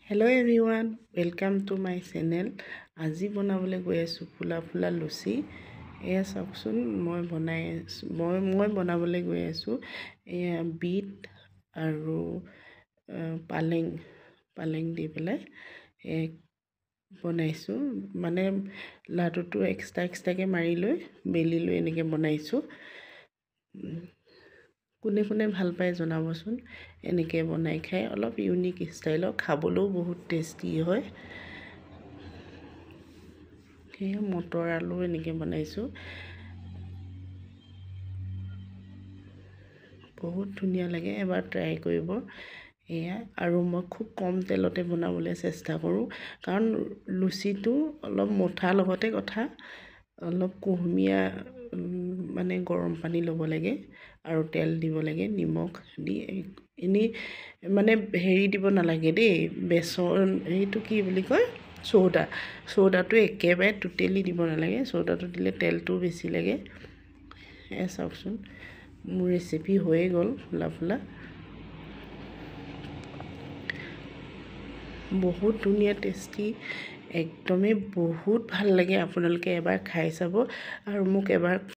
Hello everyone, welcome to my channel. আজি বনাবলৈ গৈ আছো ফুলা ফুলা লুচি। এয়া চাওকচোন মই বনাবলৈ গৈ আছো এয়া বিট আৰু পালেং দি পেলাই বনাইছো। মানে লাডুটো এক্সট্ৰাকে মাৰি লৈ বেলি লৈ এনেকৈ বনাইছো। কোনে কোনে ভাল পায় জনাবচোন। এনেকৈ বনাই খাই অলপ ইউনিক ষ্টাইলৰ, খাবলৈও বহুত টেষ্টি হয়। সেয়ে মটৰ আলু এনেকৈ বনাইছোঁ। বহুত ধুনীয়া লাগে, এবাৰ ট্ৰাই কৰিব। এয়া আৰু মই খুব কম তেলতে বনাবলৈ চেষ্টা কৰোঁ, কাৰণ লুচিটো অলপ মুঠাৰ লগতে কথা। অলপ কুহুমীয়া মানে গৰম পানী ল'ব লাগে আৰু তেল দিব লাগে, নিমখ দি। এনেই মানে হেৰি দিব নালাগে দেই, বেচন এইটো কি বুলি কয়, চৌদাটো একেবাৰে টোটেলি দিব নালাগে। চৌদাটো দিলে তেলটো বেছি লাগে। চাওকচোন মোৰ ৰেচিপি হৈয়ে গ'ল ফুলা ফুলা। বহুত ধুনীয়া টেষ্টি, একদমেই বহুত ভাল লাগে। আপোনালোকে এবাৰ খাই চাব আৰু মোক এবাৰ